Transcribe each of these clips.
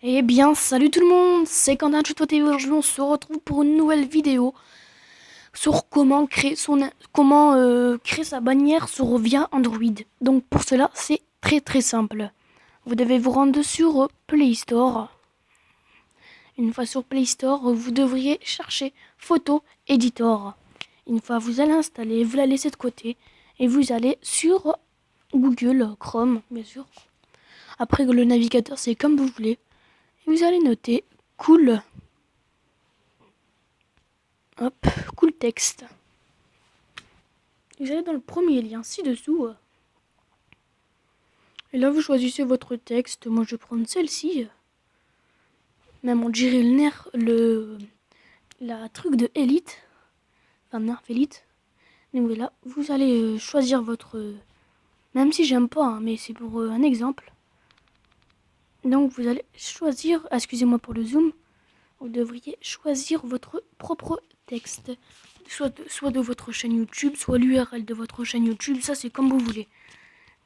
Eh bien, salut tout le monde, c'est Quentin Tuto TV. Aujourd'hui, on se retrouve pour une nouvelle vidéo sur comment créer sa bannière sur via Android. Donc pour cela, c'est très simple. Vous devez vous rendre sur Play Store. Une fois sur Play Store, vous devriez chercher Photo Editor. Une fois vous allez installer, vous la laissez de côté et vous allez sur Google Chrome, bien sûr. Après le navigateur, c'est comme vous voulez. Vous allez noter cool. Hop, cool texte. Vous allez dans le premier lien ci-dessous. Et là, vous choisissez votre texte. Moi, je vais prendre celle-ci. Même on dirait la truc de Elite. Enfin, Nerf Elite. Donc voilà, vous allez choisir votre... même si j'aime pas, hein, mais c'est pour un exemple. Donc vous allez choisir... excusez-moi pour le zoom. Vous devriez choisir votre propre texte. Soit de votre chaîne YouTube, soit l'URL de votre chaîne YouTube. Ça, c'est comme vous voulez.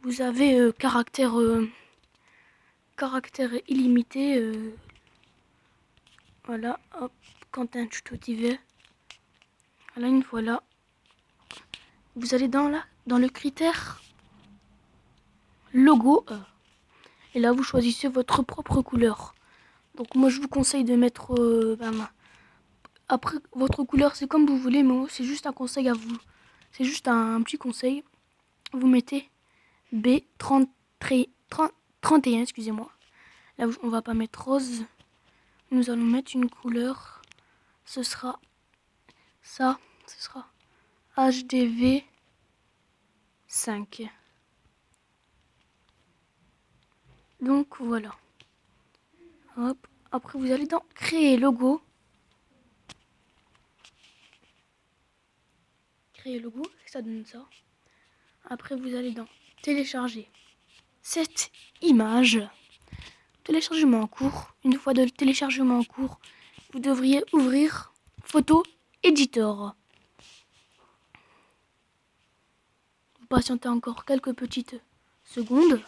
Vous avez caractère illimité. Voilà, hop, Quentin Tuto TV. Voilà, une fois là, vous allez dans le critère logo. Et là, vous choisissez votre propre couleur. Donc moi, je vous conseille de mettre... après, votre couleur, c'est comme vous voulez, mais c'est juste un conseil à vous. C'est juste un petit conseil. Vous mettez B31, excusez-moi. Là, on va pas mettre rose. Nous allons mettre une couleur. Ce sera ça. Ce sera HDV 5. Donc voilà. Hop. Après, vous allez dans créer logo. Créer logo, ça donne ça. Après, vous allez dans télécharger cette image. Téléchargement en cours. Une fois de téléchargement en cours, vous devriez ouvrir Photo Editor. Vous patientez encore quelques petites secondes.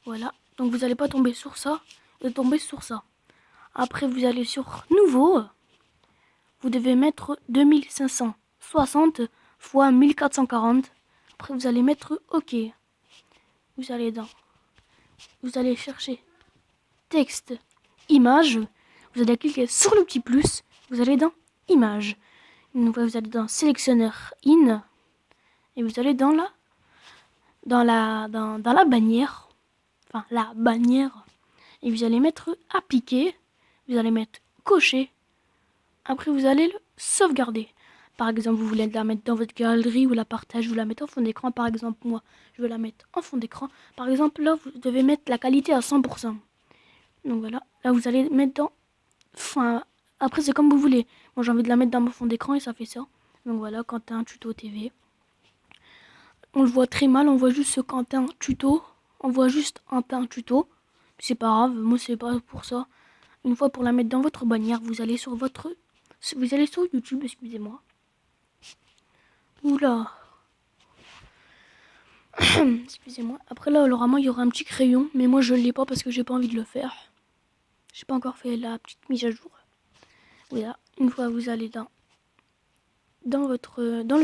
Voilà. Donc vous n'allez pas tomber sur ça, vous allez tomber sur ça. Après, vous allez sur Nouveau. Vous devez mettre 2560 x 1440. Après, vous allez mettre OK. Vous allez chercher texte, image. Vous allez cliquer sur le petit plus. Vous allez dans Image. Une fois, vous allez dans Sélectionneur In. Et vous allez dans la bannière. Enfin, la bannière. Et vous allez mettre Appliquer. Vous allez mettre Cocher. Après, vous allez le sauvegarder. Par exemple, vous voulez la mettre dans votre galerie ou la partage, vous la mettez en fond d'écran. Par exemple, moi, je veux la mettre en fond d'écran. Par exemple, là, vous devez mettre la qualité à 100%. Donc voilà, là, vous allez mettre dans... Enfin, après, c'est comme vous voulez. Moi, j'ai envie de la mettre dans mon fond d'écran et ça fait ça. Donc voilà, Quentin Tuto TV. On le voit très mal, on voit juste ce Quentin Tuto. On voit juste Quentin Tuto. C'est pas grave, moi, c'est pas pour ça. Une fois pour la mettre dans votre bannière, vous allez sur YouTube, excusez-moi. Oula. Excusez-moi. Après là, normalement, il y aura un petit crayon, mais moi je l'ai pas parce que j'ai pas envie de le faire. J'ai pas encore fait la petite mise à jour. Voilà. Une fois vous allez dans le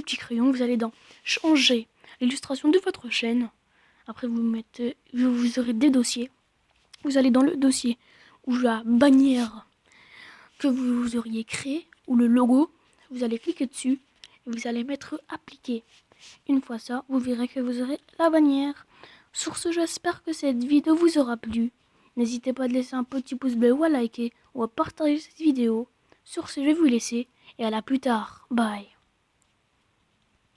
petit crayon, vous allez dans changer l'illustration de votre chaîne. Après vous aurez des dossiers. Vous allez dans le dossier où la bannière que vous auriez créée ou le logo. Vous allez cliquer dessus et vous allez mettre appliquer. Une fois ça, vous verrez que vous aurez la bannière. Sur ce, j'espère que cette vidéo vous aura plu. N'hésitez pas à laisser un petit pouce bleu ou à liker ou à partager cette vidéo. Sur ce, je vais vous laisser et à la plus tard. Bye.